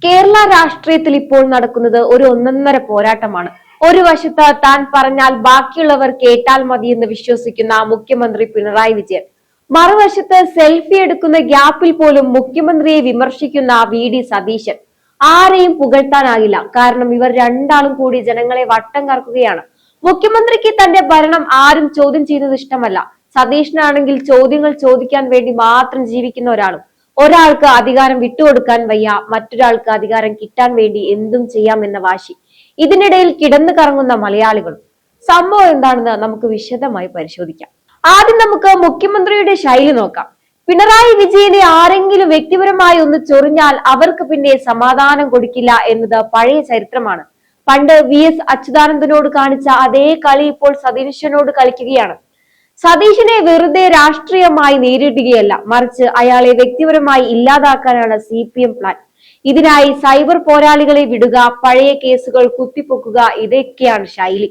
കേരള രാഷ്ട്രീയത്തിൽ ഇപ്പോൾ നടക്കുന്നത് ഒരു ഒന്നൊന്നര പോരാട്ടമാണ്. ഒരു വശത്ത് താൻ പറഞ്ഞാൽ ബാക്കിയുള്ളവർ കേട്ടാൽ മതിയെന്ന് വിശ്വസിക്കുന്ന മുഖ്യമന്ത്രി പിണറായി വിജയൻ, മറുവശത്ത് സെൽഫി എടുക്കുന്ന ഗ്യാപ്പിൽ പോലും മുഖ്യമന്ത്രിയെ വിമർശിക്കുന്ന വി.ഡി. സതീശൻ. ആരെയും പുകഴ്ത്താനാകില്ല, കാരണം ഇവർ രണ്ടാളും കൂടി ജനങ്ങളെ വട്ടം കറക്കുകയാണ്. മുഖ്യമന്ത്രിക്ക് തന്റെ ഭരണം ആരും ചോദ്യം ചെയ്യുന്നത് ഇഷ്ടമല്ല. സതീശനാണെങ്കിൽ ചോദ്യങ്ങൾ ചോദിക്കാൻ വേണ്ടി മാത്രം ജീവിക്കുന്ന ഒരാളും. ഒരാൾക്ക് അധികാരം വിട്ടുകൊടുക്കാൻ വയ്യ, മറ്റൊരാൾക്ക് അധികാരം കിട്ടാൻ വേണ്ടി എന്തും ചെയ്യാമെന്ന വാശി. ഇതിനിടയിൽ കിടന്നു കറങ്ങുന്ന മലയാളികളും. സംഭവം എന്താണെന്ന് നമുക്ക് വിശദമായി പരിശോധിക്കാം. ആദ്യം നമുക്ക് മുഖ്യമന്ത്രിയുടെ ശൈലി നോക്കാം. പിണറായി വിജയനെ ആരെങ്കിലും വ്യക്തിപരമായി ഒന്ന് ചൊറിഞ്ഞാൽ അവർക്ക് പിന്നെ സമാധാനം കൊടുക്കില്ല എന്നത് പഴയ ചരിത്രമാണ്. പണ്ട് വി.എസ്. അച്യുതാനന്ദനോട് കാണിച്ച അതേ കളി ഇപ്പോൾ സതീശനോട് കളിക്കുകയാണ്. സതീശനെ വെറുതെ രാഷ്ട്രീയമായി നേരിടുകയല്ല, മറിച്ച് അയാളെ വ്യക്തിപരമായി ഇല്ലാതാക്കാനാണ് CPM പ്ലാൻ. ഇതിനായി സൈബർ പോരാളികളെ വിടുക, പഴയ കേസുകൾ കുത്തിപ്പൊക്കുക, ഇതൊക്കെയാണ് ശൈലി.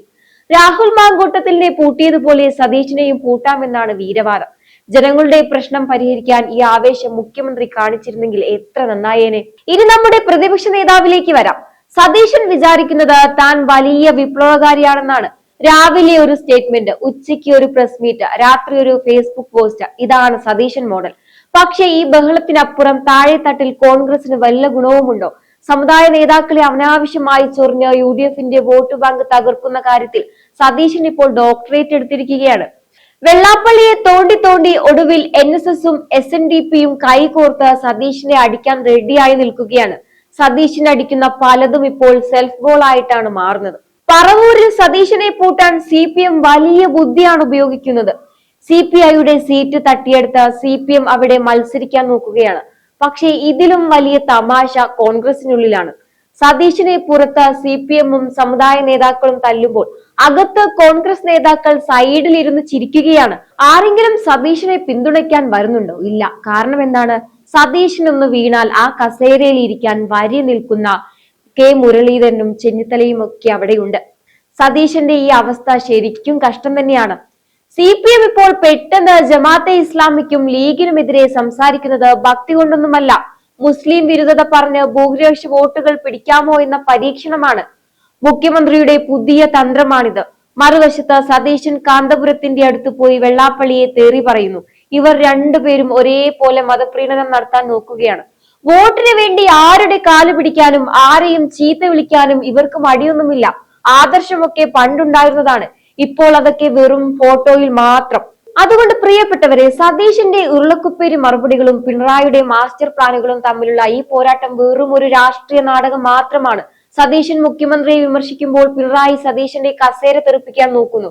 രാഹുൽ മാങ്കൂട്ടത്തിലിനെ പൂട്ടിയതുപോലെ സതീശനെയും പൂട്ടാമെന്നാണ് വീരവാദം. ജനങ്ങളുടെ പ്രശ്നം പരിഹരിക്കാൻ ഈ ആവേശം മുഖ്യമന്ത്രി കാണിച്ചിരുന്നെങ്കിൽ എത്ര നന്നായേനെ. ഇനി നമ്മുടെ പ്രതിപക്ഷ നേതാവിലേക്ക് വരാം. സതീശൻ വിചാരിക്കുന്നത് താൻ വലിയ വിപ്ലവകാരിയാണെന്നാണ്. രാവിലെ ഒരു സ്റ്റേറ്റ്മെന്റ്, ഉച്ചയ്ക്ക് ഒരു പ്രസ് മീറ്റ്, രാത്രി ഒരു ഫേസ്ബുക്ക് പോസ്റ്റ്, ഇതാണ് സതീശൻ മോഡൽ. പക്ഷെ ഈ ബഹളത്തിനപ്പുറം താഴെത്തട്ടിൽ കോൺഗ്രസിന് വല്ല ഗുണവുമുണ്ടോ? സമുദായ നേതാക്കളെ അനാവശ്യമായി ചൊറിഞ്ഞ് UDF-ന്റെ വോട്ട് ബാങ്ക് തകർക്കുന്ന കാര്യത്തിൽ സതീശൻ ഇപ്പോൾ ഡോക്ടറേറ്റ് എടുത്തിരിക്കുകയാണ്. വെള്ളാപ്പള്ളിയെ തോണ്ടി തോണ്ടി ഒടുവിൽ NSS-ഉം SNDP-യും കൈകോർത്ത് സതീശനെ അടിക്കാൻ റെഡിയായി നിൽക്കുകയാണ്. സതീശൻ അടിക്കുന്ന പലതും ഇപ്പോൾ സെൽഫ് ഗോൾ ആയിട്ടാണ് മാറുന്നത്. പറവൂരിൽ സതീശനെ പൂട്ടാൻ CPM വലിയ ബുദ്ധിയാണ് ഉപയോഗിക്കുന്നത്. CPI-യുടെ സീറ്റ് തട്ടിയെടുത്ത് CPM അവിടെ മത്സരിക്കാൻ നോക്കുകയാണ്. പക്ഷേ ഇതിലും വലിയ തമാശ കോൺഗ്രസിനുള്ളിലാണ്. സതീശനെ പുറത്ത് CPM-ഉം സമുദായ നേതാക്കളും തല്ലുമ്പോൾ അകത്ത് കോൺഗ്രസ് നേതാക്കൾ സൈഡിൽ ഇരുന്ന് ചിരിക്കുകയാണ്. ആരെങ്കിലും സതീശനെ പിന്തുണയ്ക്കാൻ വരുന്നുണ്ടോ? ഇല്ല. കാരണം എന്താണ്? സതീശനൊന്ന് വീണാൽ ആ കസേരയിൽ ഇരിക്കാൻ വരി നിൽക്കുന്ന കെ മുരളീധരനും ചെന്നിത്തലയും ഒക്കെ അവിടെയുണ്ട്. സതീശന്റെ ഈ അവസ്ഥ ശരിക്കും കഷ്ടം തന്നെയാണ്. CPM ഇപ്പോൾ പെട്ടെന്ന് ജമാഅത്തെ ഇസ്ലാമിക്കും ലീഗിനുമെതിരെ സംസാരിക്കുന്നത് ഭക്തി കൊണ്ടൊന്നുമല്ല. മുസ്ലിം വിരുദ്ധത പറഞ്ഞ് ഭൂരിപക്ഷ വോട്ടുകൾ പിടിക്കാമോ എന്ന പരീക്ഷണമാണ്. മുഖ്യമന്ത്രിയുടെ പുതിയ തന്ത്രമാണിത്. മറുവശത്ത് സതീശൻ കാന്തപുരത്തിന്റെ അടുത്ത് പോയി വെള്ളാപ്പള്ളിയെ തേറി പറയുന്നു. ഇവർ രണ്ടുപേരും ഒരേപോലെ മതപ്രീണനം നടത്താൻ നോക്കുകയാണ്. വോട്ടിന് വേണ്ടി ആരുടെ കാല് പിടിക്കാനും ആരെയും ചീത്ത വിളിക്കാനും ഇവർക്ക് മടിയൊന്നുമില്ല. ആദർശമൊക്കെ പണ്ടുണ്ടായിരുന്നതാണ്. ഇപ്പോൾ അതൊക്കെ വെറും ഫോട്ടോയിൽ മാത്രം. അതുകൊണ്ട് പ്രിയപ്പെട്ടവരെ, സതീശന്റെ ഉരുളക്കുപ്പേരി മറുപടികളും പിണറായിയുടെ മാസ്റ്റർ പ്ലാനുകളും തമ്മിലുള്ള ഈ പോരാട്ടം വെറും ഒരു രാഷ്ട്രീയ നാടകം മാത്രമാണ്. സതീശൻ മുഖ്യമന്ത്രിയെ വിമർശിക്കുമ്പോൾ പിണറായി സതീശന്റെ കസേര തെറിപ്പിക്കാൻ നോക്കുന്നു.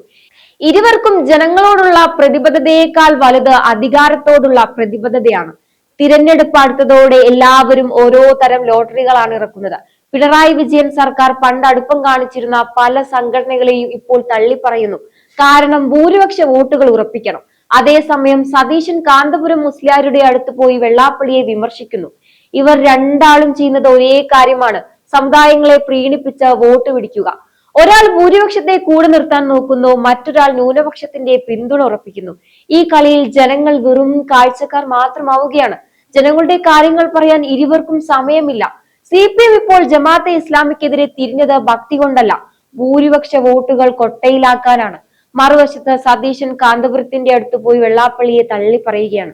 ഇരുവർക്കും ജനങ്ങളോടുള്ള പ്രതിബദ്ധതയേക്കാൾ വലുത് അധികാരത്തോടുള്ള പ്രതിബദ്ധതയാണ്. തിരഞ്ഞെടുപ്പ് അടുത്തതോടെ എല്ലാവരും ഓരോ തരം ലോട്ടറികളാണ് ഇറക്കുന്നത്. പിണറായി വിജയൻ സർക്കാർ പണ്ട് അടുപ്പം കാണിച്ചിരുന്ന പല സംഘടനകളെയും ഇപ്പോൾ തള്ളിപ്പറയുന്നു. കാരണം ഭൂരിപക്ഷ വോട്ടുകൾ ഉറപ്പിക്കണം. അതേസമയം സതീശൻ കാന്തപുരം മുസ്ലിയാരുടെ അടുത്ത് പോയി വെള്ളാപ്പള്ളിയെ വിമർശിക്കുന്നു. ഇവർ രണ്ടാളും ചെയ്യുന്നത് ഒരേ കാര്യമാണ്: സമുദായങ്ങളെ പ്രീണിപ്പിച്ച് വോട്ട് പിടിക്കുക. ഒരാൾ ഭൂരിപക്ഷത്തെ കൂടെ നിർത്താൻ നോക്കുന്നു, മറ്റൊരാൾ ന്യൂനപക്ഷത്തിന്റെ പിന്തുണ ഉറപ്പിക്കുന്നു. ഈ കളിയിൽ ജനങ്ങൾ വെറും കാഴ്ചക്കാർ മാത്രമാവുകയാണ്. ജനങ്ങളുടെ കാര്യങ്ങൾ പറയാൻ ഇരുവർക്കും സമയമില്ല. CPM ഇപ്പോൾ ജമാഅത്തെ ഇസ്ലാമിക്കെതിരെ തിരിഞ്ഞത് ഭക്തി കൊണ്ടല്ല, ഭൂരിപക്ഷ വോട്ടുകൾ കൊട്ടയിലാക്കാനാണ്. മറുവശത്ത് സതീശൻ കാന്തപുരത്തിന്റെ അടുത്ത് പോയി വെള്ളാപ്പള്ളിയെ തള്ളി പറയുകയാണ്.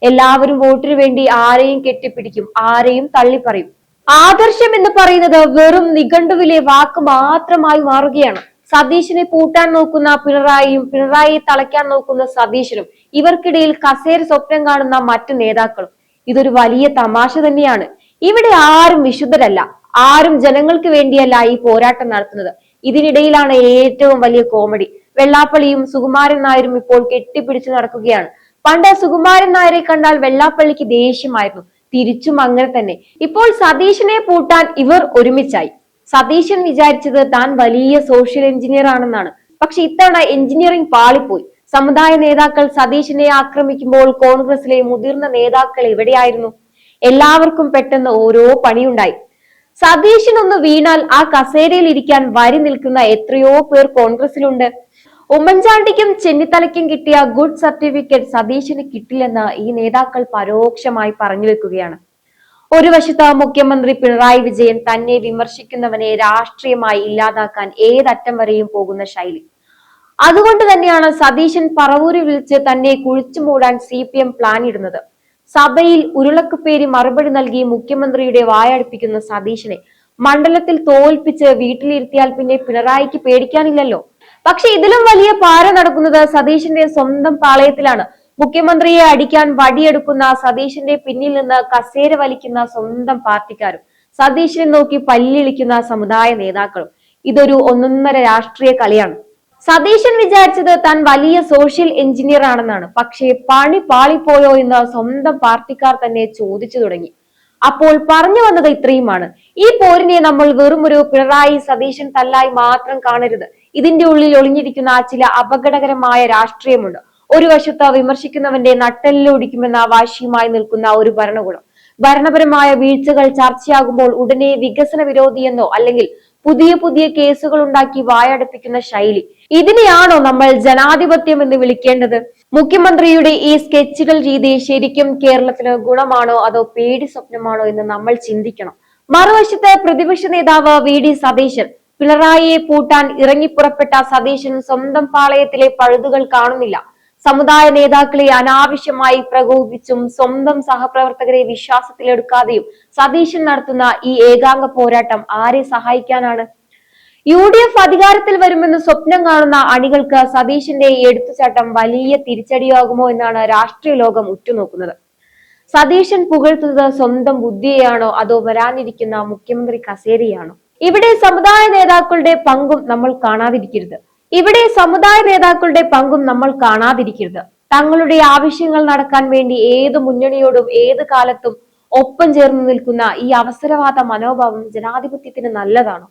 എല്ലാവരും വോട്ടിനു വേണ്ടി ആരെയും കെട്ടിപ്പിടിക്കും, ആരെയും തള്ളിപ്പറയും. ആദർശം എന്ന് പറയുന്നത് വെറും നിഘണ്ടുവിലെ വാക്ക് മാത്രമായി മാറുകയാണ്. സതീശനെ പൂട്ടാൻ നോക്കുന്ന പിണറായിയും പിണറായിയെ തളയ്ക്കാൻ നോക്കുന്ന സതീശനും, ഇവർക്കിടയിൽ കസേര സ്വപ്നം കാണുന്ന മറ്റു നേതാക്കളും. ഇതൊരു വലിയ തമാശ തന്നെയാണ്. ഇവിടെ ആരും വിശുദ്ധരല്ല, ആരും ജനങ്ങൾക്ക് വേണ്ടിയല്ല ഈ പോരാട്ടം നടത്തുന്നത്. ഇതിനിടയിലാണ് ഏറ്റവും വലിയ കോമഡി. വെള്ളാപ്പള്ളിയും സുകുമാരൻ നായരും ഇപ്പോൾ കെട്ടിപ്പിടിച്ചു നടക്കുകയാണ്. പണ്ട് സുകുമാരൻ നായരെ കണ്ടാൽ വെള്ളാപ്പള്ളിക്ക് ദേഷ്യമായിരുന്നു, തിരിച്ചും അങ്ങനെ തന്നെ. ഇപ്പോൾ സതീശനെ പൂട്ടാൻ ഇവർ ഒരുമിച്ചായി. സതീശൻ വിചാരിച്ചത് താൻ വലിയ സോഷ്യൽ എഞ്ചിനീയർ ആണെന്നാണ്. പക്ഷെ ഇത്തവണ എഞ്ചിനീയറിംഗ് പാളിപ്പോയി. സമുദായ നേതാക്കൾ സതീശനെ ആക്രമിക്കുമ്പോൾ കോൺഗ്രസിലെ മുതിർന്ന നേതാക്കൾ എവിടെയായിരുന്നു? എല്ലാവർക്കും പെട്ടെന്ന് ഓരോ പണിയുണ്ടായി. സതീശൻ ഒന്ന് വീണാൽ ആ കസേരയിൽ ഇരിക്കാൻ വരി നിൽക്കുന്ന എത്രയോ പേർ കോൺഗ്രസിലുണ്ട്. ഉമ്മൻചാണ്ടിക്കും ചെന്നിത്തലയ്ക്കും കിട്ടിയ ഗുഡ് സർട്ടിഫിക്കറ്റ് സതീശന് കിട്ടില്ലെന്ന് ഈ നേതാക്കൾ പരോക്ഷമായി പറഞ്ഞു വെക്കുകയാണ്. ഒരു വശത്ത് മുഖ്യമന്ത്രി പിണറായി വിജയൻ തന്നെ വിമർശിക്കുന്നവനെ രാഷ്ട്രീയമായി ഇല്ലാതാക്കാൻ ഏതറ്റം വരെയും പോകുന്ന ശൈലി. അതുകൊണ്ട് തന്നെയാണ് സതീശൻ പറവൂരിൽ വിളിച്ച് തന്നെ കുഴിച്ചു മൂടാൻ CPM പ്ലാൻ ഇടുന്നത്. സഭയിൽ ഉരുളക്കുപ്പേരി മറുപടി നൽകി മുഖ്യമന്ത്രിയുടെ വായടുപ്പിക്കുന്ന സതീശനെ മണ്ഡലത്തിൽ തോൽപ്പിച്ച് വീട്ടിലിരുത്തിയാൽ പിന്നെ പിണറായിക്ക് പേടിക്കാനില്ലല്ലോ. പക്ഷെ ഇതിലും വലിയ പാര നടക്കുന്നത് സതീശന്റെ സ്വന്തം പാളയത്തിലാണ്. മുഖ്യമന്ത്രിയെ അടിക്കാൻ വടിയെടുക്കുന്ന സതീശന്റെ പിന്നിൽ നിന്ന് കസേര വലിക്കുന്ന സ്വന്തം പാർട്ടിക്കാരും സതീശനെ നോക്കി പല്ലിളിക്കുന്ന സമുദായ നേതാക്കളും. ഇതൊരു ഒന്നൊന്നര രാഷ്ട്രീയ കളിയാണ്. സതീശൻ വിചാരിച്ചത് താൻ വലിയ സോഷ്യൽ എഞ്ചിനീയർ ആണെന്നാണ്. പക്ഷേ പണി പാളിപ്പോയോ എന്ന് സ്വന്തം പാർട്ടിക്കാർ തന്നെ ചോദിച്ചു തുടങ്ങി. അപ്പോൾ പറഞ്ഞു വന്നത് ഇത്രയുമാണ്: ഈ പോരിനെ നമ്മൾ വെറും ഒരു പിണറായി സതീശൻ തല്ലായി മാത്രം കാണരുത്. ഇതിന്റെ ഉള്ളിൽ ഒളിഞ്ഞിരിക്കുന്ന ചില അപകടകരമായ രാഷ്ട്രീയമുണ്ട്. ഒരു വശത്ത് വിമർശിക്കുന്നവന്റെ നട്ടെല്ലൊടിക്കുമെന്ന വാശിയുമായി നിൽക്കുന്ന ഒരു ഭരണകൂടം. ഭരണപരമായ വീഴ്ചകൾ ചർച്ചയാകുമ്പോൾ ഉടനെ വികസന വിരോധിയെന്നോ അല്ലെങ്കിൽ പുതിയ പുതിയ കേസുകൾ ഉണ്ടാക്കി വായടപ്പിക്കുന്ന ശൈലി. ഇതിനെയാണോ നമ്മൾ ജനാധിപത്യം എന്ന് വിളിക്കേണ്ടത്? മുഖ്യമന്ത്രിയുടെ ഈ സ്കെച്ചുകൾ രീതി ശരിക്കും കേരളത്തിന് ഗുണമാണോ അതോ പേടി സ്വപ്നമാണോ എന്ന് നമ്മൾ ചിന്തിക്കണം. മറുവശത്ത് പ്രതിപക്ഷ നേതാവ് VD സതീശൻ. പിണറായിയെ പൂട്ടാൻ ഇറങ്ങിപ്പുറപ്പെട്ട സതീശൻ സ്വന്തം പാളയത്തിലെ പഴുതുകൾ കാണുന്നില്ല. സമുദായ നേതാക്കളെ അനാവശ്യമായി പ്രകോപിച്ചും സ്വന്തം സഹപ്രവർത്തകരെ വിശ്വാസത്തിലെടുക്കാതെയും സതീശൻ നടത്തുന്ന ഈ ഏകാംഗ പോരാട്ടം ആരെ സഹായിക്കാനാണ്? UDF അധികാരത്തിൽ വരുമെന്ന് സ്വപ്നം കാണുന്ന അണികൾക്ക് സതീശന്റെ എടുത്തുചാട്ടം വലിയ തിരിച്ചടിയാകുമോ എന്നാണ് രാഷ്ട്രീയ ലോകം ഉറ്റുനോക്കുന്നത്. സതീശൻ പുകഴ്ത്തുന്നത് സ്വന്തം ബുദ്ധിയെയാണോ അതോ വരാനിരിക്കുന്ന മുഖ്യമന്ത്രി കസേരയാണോ? ഇവിടെ സമുദായ നേതാക്കളുടെ പങ്കും നമ്മൾ കാണാതിരിക്കരുത്. തങ്ങളുടെ ആവശ്യങ്ങൾ നടക്കാൻ വേണ്ടി ഏത് മുന്നണിയോടും ഏത് കാലത്തും ഒപ്പം ചേർന്ന് നിൽക്കുന്ന ഈ അവസരവാദ മനോഭാവം ജനാധിപത്യത്തിന് നല്ലതാണോ?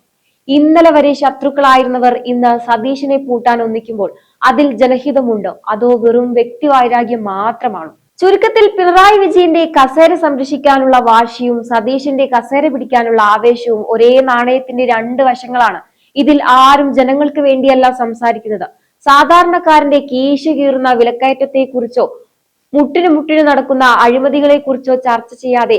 ഇന്നലെ വരെ ശത്രുക്കളായിരുന്നവർ ഇന്ന് സതീശനെ പൂട്ടാൻ ഒന്നിക്കുമ്പോൾ അതിൽ ജനഹിതമുണ്ടോ അതോ വെറും വ്യക്തിവൈരാഗ്യം മാത്രമാണോ? ചുരുക്കത്തിൽ പിണറായി വിജയന്റെ കസേര സംരക്ഷിക്കാനുള്ള വാശിയും സതീശന്റെ കസേര പിടിക്കാനുള്ള ആവേശവും ഒരേ നാണയത്തിന്റെ രണ്ട് വശങ്ങളാണ്. ഇതിൽ ആരും ജനങ്ങൾക്ക് വേണ്ടിയല്ല സംസാരിക്കുന്നത്. സാധാരണക്കാരന്റെ കീശ കീറുന്ന വിലക്കയറ്റത്തെ കുറിച്ചോ മുട്ടിന് നടക്കുന്ന അഴിമതികളെ കുറിച്ചോ ചർച്ച ചെയ്യാതെ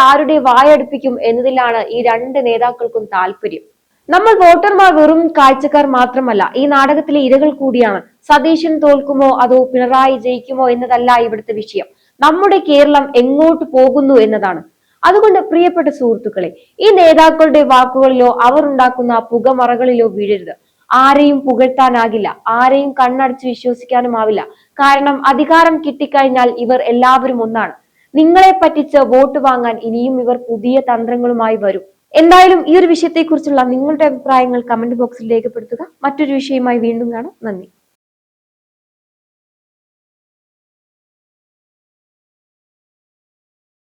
ആരുടെ വായടുപ്പിക്കും എന്നതിലാണ് ഈ രണ്ട് നേതാക്കൾക്കും താല്പര്യം. നമ്മൾ വോട്ടർമാർ വെറും കാഴ്ചക്കാർ മാത്രമല്ല, ഈ നാടകത്തിലെ ഇരകൾ കൂടിയാണ്. സതീശൻ തോൽക്കുമോ അതോ പിണറായി ജയിക്കുമോ എന്നതല്ല ഇവിടുത്തെ വിഷയം. നമ്മുടെ കേരളം എങ്ങോട്ട് പോകുന്നു എന്നതാണ്. അതുകൊണ്ട് പ്രിയപ്പെട്ട സുഹൃത്തുക്കളെ, ഈ നേതാക്കളുടെ വാക്കുകളിലോ അവർ ഉണ്ടാക്കുന്ന പുകമറകളിലോ വീഴരുത്. ആരെയും പുകഴ്ത്താനാകില്ല, ആരെയും കണ്ണടച്ച് വിശ്വസിക്കാനുമാവില്ല. കാരണം അധികാരം കിട്ടിക്കഴിഞ്ഞാൽ ഇവർ എല്ലാവരും ഒന്നാണ്. നിങ്ങളെ പറ്റിച്ച് വോട്ട് വാങ്ങാൻ ഇനിയും ഇവർ പുതിയ തന്ത്രങ്ങളുമായി വരും. എന്തായാലും ഈ ഒരു വിഷയത്തെക്കുറിച്ചുള്ള നിങ്ങളുടെ അഭിപ്രായങ്ങൾ കമന്റ് ബോക്സിൽ രേഖപ്പെടുത്തുക. മറ്റൊരു വിഷയമായി വീണ്ടും കാണാം. നന്ദി.